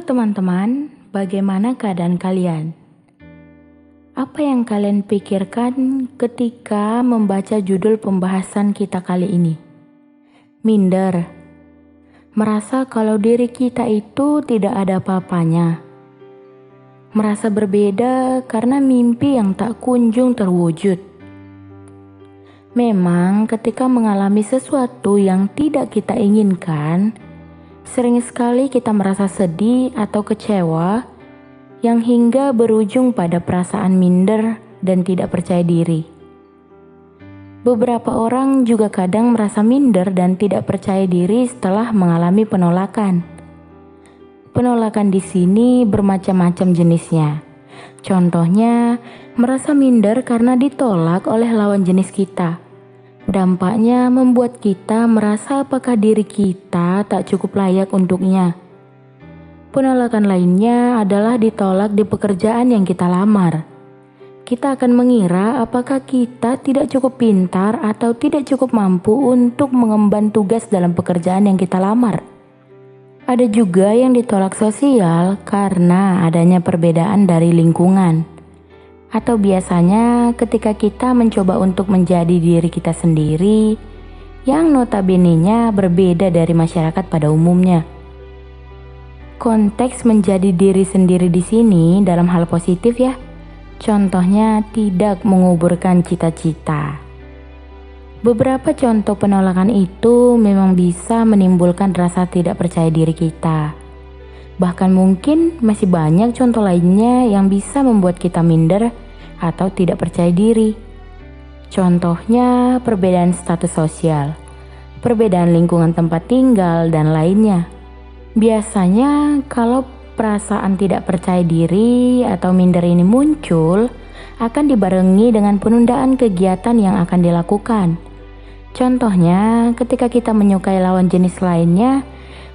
teman-teman, bagaimana keadaan kalian? Apa yang kalian pikirkan ketika membaca judul pembahasan kita kali ini? Minder. Merasa kalau diri kita itu tidak ada apa-apanya. Merasa berbeda karena mimpi yang tak kunjung terwujud. Memang ketika mengalami sesuatu yang tidak kita inginkan, sering sekali kita merasa sedih atau kecewa yang hingga berujung pada perasaan minder dan tidak percaya diri. Beberapa orang juga kadang merasa minder dan tidak percaya diri setelah mengalami penolakan. Penolakan di sini bermacam-macam jenisnya. Contohnya, merasa minder karena ditolak oleh lawan jenis kita. Dampaknya membuat kita merasa apakah diri kita tak cukup layak untuknya. Penolakan lainnya adalah ditolak di pekerjaan yang kita lamar. Kita akan mengira apakah kita tidak cukup pintar atau tidak cukup mampu untuk mengemban tugas dalam pekerjaan yang kita lamar. Ada juga yang ditolak sosial karena adanya perbedaan dari lingkungan. Atau biasanya ketika kita mencoba untuk menjadi diri kita sendiri yang notabene-nya berbeda dari masyarakat pada umumnya. Konteks menjadi diri sendiri di sini dalam hal positif ya. Contohnya tidak menguburkan cita-cita. Beberapa contoh penolakan itu memang bisa menimbulkan rasa tidak percaya diri kita. Bahkan mungkin masih banyak contoh lainnya yang bisa membuat kita minder atau tidak percaya diri. Contohnya perbedaan status sosial, perbedaan lingkungan tempat tinggal, dan lainnya. Biasanya kalau perasaan tidak percaya diri atau minder ini muncul, akan dibarengi dengan penundaan kegiatan yang akan dilakukan. Contohnya ketika kita menyukai lawan jenis lainnya,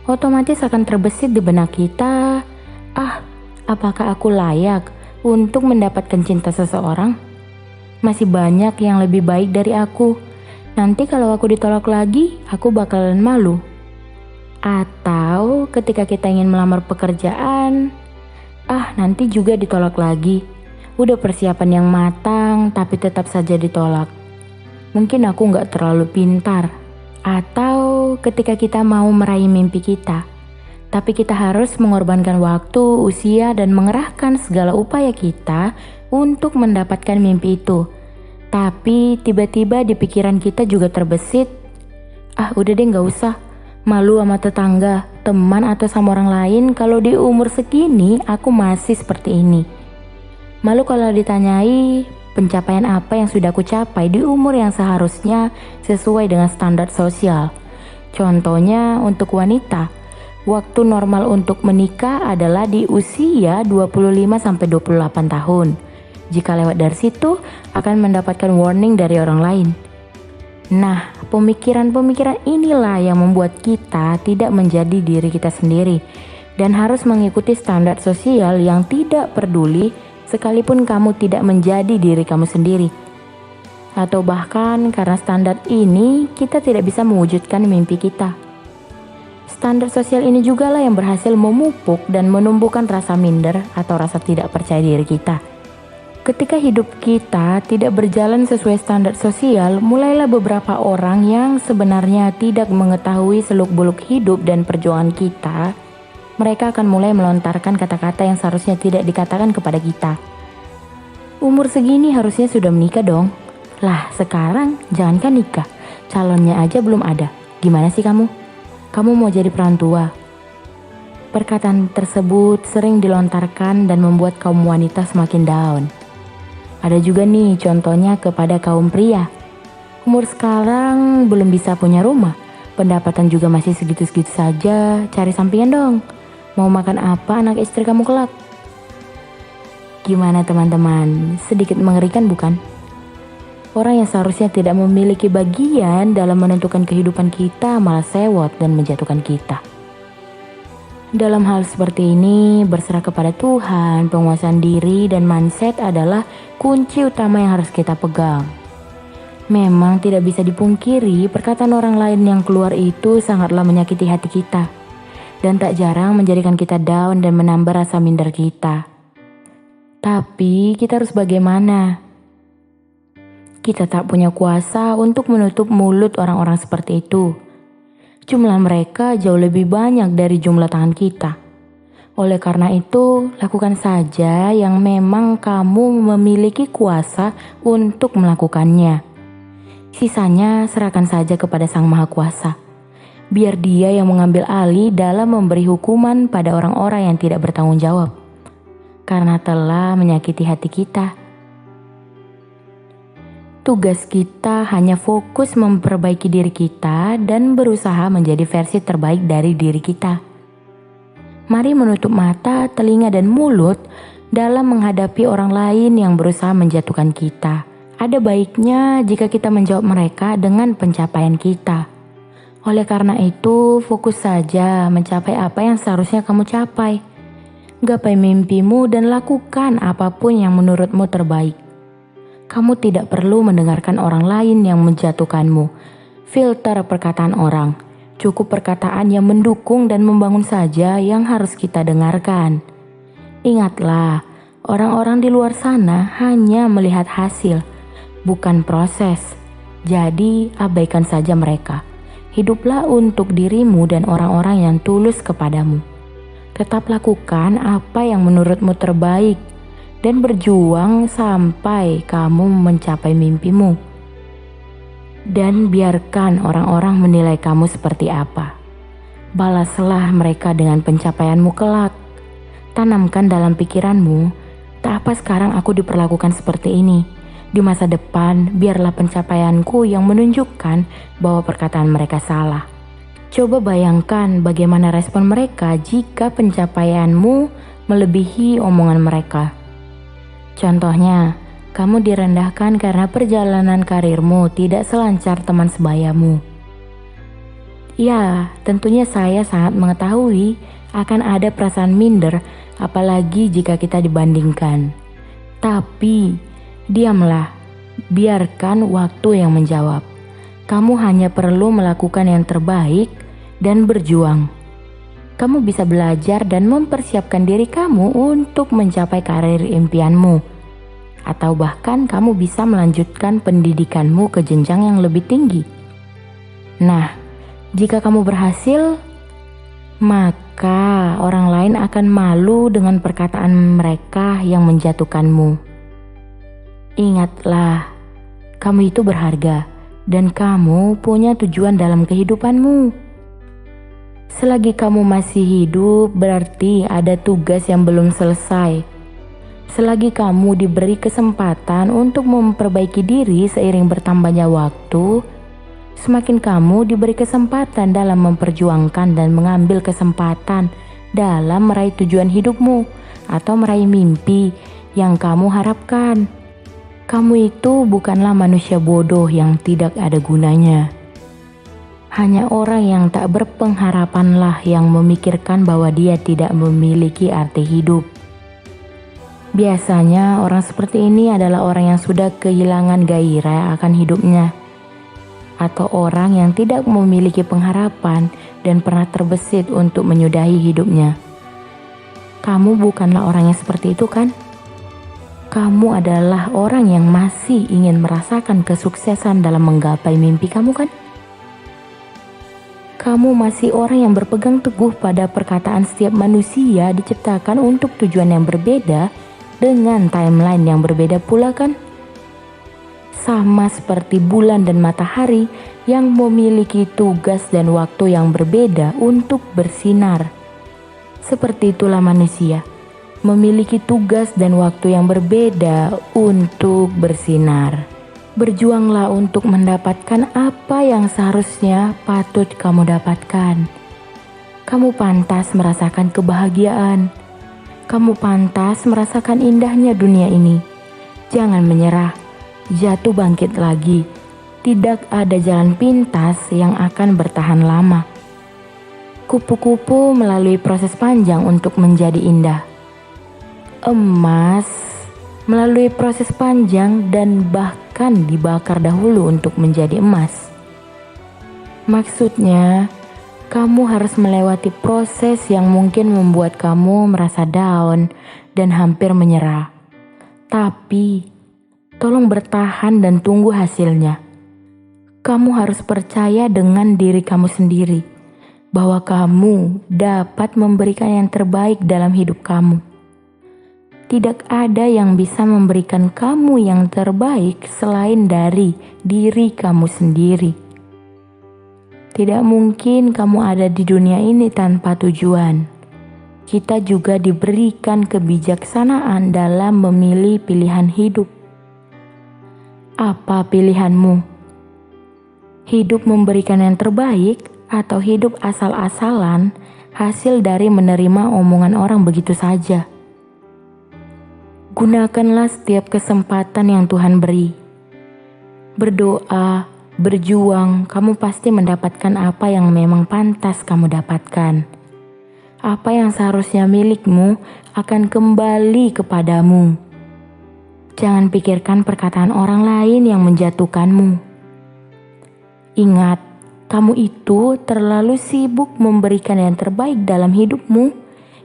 otomatis akan terbesit di benak kita, apakah aku layak untuk mendapatkan cinta seseorang? Masih banyak yang lebih baik dari aku. Nanti kalau aku ditolak lagi, aku bakalan malu. Atau ketika kita ingin melamar pekerjaan, nanti juga ditolak lagi. Udah persiapan yang matang, tapi tetap saja ditolak. Mungkin aku gak terlalu pintar. Atau ketika kita mau meraih mimpi kita, tapi kita harus mengorbankan waktu, usia, dan mengerahkan segala upaya kita untuk mendapatkan mimpi itu. Tapi tiba-tiba di pikiran kita juga terbesit, udah deh gak usah. Malu sama tetangga, teman, atau sama orang lain kalau di umur segini aku masih seperti ini. Malu kalau ditanyai pencapaian apa yang sudah aku capai di umur yang seharusnya sesuai dengan standar sosial. Contohnya untuk wanita, waktu normal untuk menikah adalah di usia 25-28 tahun. Jika lewat dari situ, akan mendapatkan warning dari orang lain. Nah, pemikiran-pemikiran inilah yang membuat kita tidak menjadi diri kita sendiri dan harus mengikuti standar sosial yang tidak peduli sekalipun kamu tidak menjadi diri kamu sendiri. Atau bahkan karena standar ini kita tidak bisa mewujudkan mimpi kita. Standar sosial ini juga lah yang berhasil memupuk dan menumbuhkan rasa minder atau rasa tidak percaya diri kita. Ketika hidup kita tidak berjalan sesuai standar sosial, mulailah beberapa orang yang sebenarnya tidak mengetahui seluk-beluk hidup dan perjuangan kita. Mereka akan mulai melontarkan kata-kata yang seharusnya tidak dikatakan kepada kita. Umur segini harusnya sudah menikah dong. Lah sekarang jangankan nikah, calonnya aja belum ada. Gimana sih kamu? Kamu mau jadi perantua? Perkataan tersebut sering dilontarkan dan membuat kaum wanita semakin down. Ada juga nih contohnya kepada kaum pria. Umur sekarang belum bisa punya rumah, pendapatan juga masih segitu-segitu saja, cari sampingan dong. Mau makan apa anak istri kamu kelak? Gimana teman-teman? Sedikit mengerikan bukan? Orang yang seharusnya tidak memiliki bagian dalam menentukan kehidupan kita malah sewot dan menjatuhkan kita. Dalam hal seperti ini, berserah kepada Tuhan, penguasaan diri, dan mindset adalah kunci utama yang harus kita pegang. Memang tidak bisa dipungkiri, perkataan orang lain yang keluar itu sangatlah menyakiti hati kita. dan tak jarang menjadikan kita down dan menambah rasa minder kita. Tapi kita harus bagaimana? Kita tak punya kuasa untuk menutup mulut orang-orang seperti itu. Jumlah mereka jauh lebih banyak dari jumlah tangan kita. Oleh karena itu, lakukan saja yang memang kamu memiliki kuasa untuk melakukannya. Sisanya serahkan saja kepada Sang Maha Kuasa. Biar Dia yang mengambil alih dalam memberi hukuman pada orang-orang yang tidak bertanggung jawab, karena telah menyakiti hati kita. Tugas kita hanya fokus memperbaiki diri kita dan berusaha menjadi versi terbaik dari diri kita. Mari menutup mata, telinga, dan mulut dalam menghadapi orang lain yang berusaha menjatuhkan kita. Ada baiknya jika kita menjawab mereka dengan pencapaian kita. Oleh karena itu, fokus saja mencapai apa yang seharusnya kamu capai. Gapai mimpimu dan lakukan apapun yang menurutmu terbaik. Kamu tidak perlu mendengarkan orang lain yang menjatuhkanmu. Filter perkataan orang. Cukup perkataan yang mendukung dan membangun saja yang harus kita dengarkan. Ingatlah, orang-orang di luar sana hanya melihat hasil, bukan proses. Jadi, abaikan saja mereka. Hiduplah untuk dirimu dan orang-orang yang tulus kepadamu. Tetap lakukan apa yang menurutmu terbaik dan berjuang sampai kamu mencapai mimpimu. Dan biarkan orang-orang menilai kamu seperti apa. Balaslah mereka dengan pencapaianmu kelak. Tanamkan dalam pikiranmu, tak apa sekarang aku diperlakukan seperti ini. Di masa depan, biarlah pencapaianku yang menunjukkan bahwa perkataan mereka salah. Coba bayangkan bagaimana respon mereka jika pencapaianmu melebihi omongan mereka. Contohnya, kamu direndahkan karena perjalanan karirmu tidak selancar teman sebayamu. Ya, tentunya saya sangat mengetahui akan ada perasaan minder, apalagi jika kita dibandingkan. Tapi, diamlah, biarkan waktu yang menjawab. Kamu hanya perlu melakukan yang terbaik dan berjuang. Kamu bisa belajar dan mempersiapkan diri kamu untuk mencapai karir impianmu. Atau bahkan kamu bisa melanjutkan pendidikanmu ke jenjang yang lebih tinggi. Nah, jika kamu berhasil, maka orang lain akan malu dengan perkataan mereka yang menjatuhkanmu. Ingatlah, kamu itu berharga dan kamu punya tujuan dalam kehidupanmu. Selagi kamu masih hidup, berarti ada tugas yang belum selesai. Selagi kamu diberi kesempatan untuk memperbaiki diri seiring bertambahnya waktu, semakin kamu diberi kesempatan dalam memperjuangkan dan mengambil kesempatan dalam meraih tujuan hidupmu atau meraih mimpi yang kamu harapkan. Kamu itu bukanlah manusia bodoh yang tidak ada gunanya. Hanya orang yang tak berpengharapanlah yang memikirkan bahwa dia tidak memiliki arti hidup. Biasanya orang seperti ini adalah orang yang sudah kehilangan gairah akan hidupnya, atau orang yang tidak memiliki pengharapan dan pernah terbesit untuk menyudahi hidupnya. Kamu bukanlah orang yang seperti itu, kan? Kamu adalah orang yang masih ingin merasakan kesuksesan dalam menggapai mimpi kamu, kan? Kamu masih orang yang berpegang teguh pada perkataan setiap manusia diciptakan untuk tujuan yang berbeda dengan timeline yang berbeda pula, kan? Sama seperti bulan dan matahari yang memiliki tugas dan waktu yang berbeda untuk bersinar. Seperti itulah manusia, memiliki tugas dan waktu yang berbeda untuk bersinar. Berjuanglah untuk mendapatkan apa yang seharusnya patut kamu dapatkan. Kamu pantas merasakan kebahagiaan. Kamu pantas merasakan indahnya dunia ini. Jangan menyerah, jatuh bangkit lagi. Tidak ada jalan pintas yang akan bertahan lama. Kupu-kupu melalui proses panjang untuk menjadi indah. Emas melalui proses panjang dan bahkan dibakar dahulu untuk menjadi emas. Maksudnya, Kamu harus melewati proses yang mungkin membuat kamu merasa down dan hampir menyerah. Tapi, tolong bertahan dan tunggu hasilnya. Kamu harus percaya dengan diri kamu sendiri, bahwa kamu dapat memberikan yang terbaik dalam hidup kamu. Tidak ada yang bisa memberikan kamu yang terbaik selain dari diri kamu sendiri. Tidak mungkin kamu ada di dunia ini tanpa tujuan. Kita juga diberikan kebijaksanaan dalam memilih pilihan hidup. Apa pilihanmu? Hidup memberikan yang terbaik atau hidup asal-asalan hasil dari menerima omongan orang begitu saja? Gunakanlah setiap kesempatan yang Tuhan beri. Berdoa, berjuang, kamu pasti mendapatkan apa yang memang pantas kamu dapatkan. Apa yang seharusnya milikmu akan kembali kepadamu. Jangan pikirkan perkataan orang lain yang menjatuhkanmu. Ingat, kamu itu terlalu sibuk memberikan yang terbaik dalam hidupmu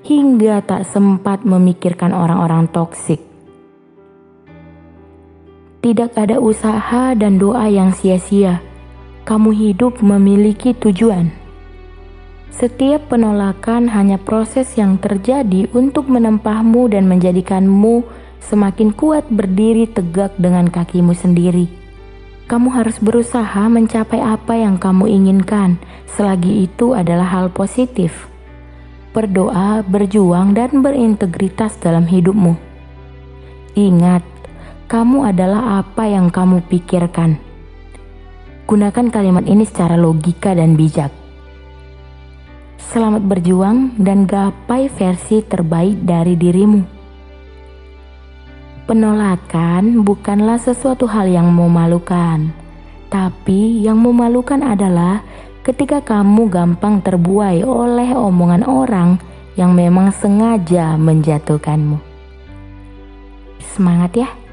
hingga tak sempat memikirkan orang-orang toksik. Tidak ada usaha dan doa yang sia-sia. Kamu hidup memiliki tujuan. Setiap penolakan hanya proses yang terjadi untuk menempahmu dan menjadikanmu semakin kuat berdiri tegak dengan kakimu sendiri. Kamu harus berusaha mencapai apa yang kamu inginkan, selagi itu adalah hal positif. Berdoa, berjuang, dan berintegritas dalam hidupmu. Ingat, kamu adalah apa yang kamu pikirkan. Gunakan kalimat ini secara logika dan bijak. Selamat berjuang dan gapai versi terbaik dari dirimu. Penolakan bukanlah sesuatu hal yang memalukan, tapi yang memalukan adalah ketika kamu gampang terbuai oleh omongan orang yang memang sengaja menjatuhkanmu. Semangat ya!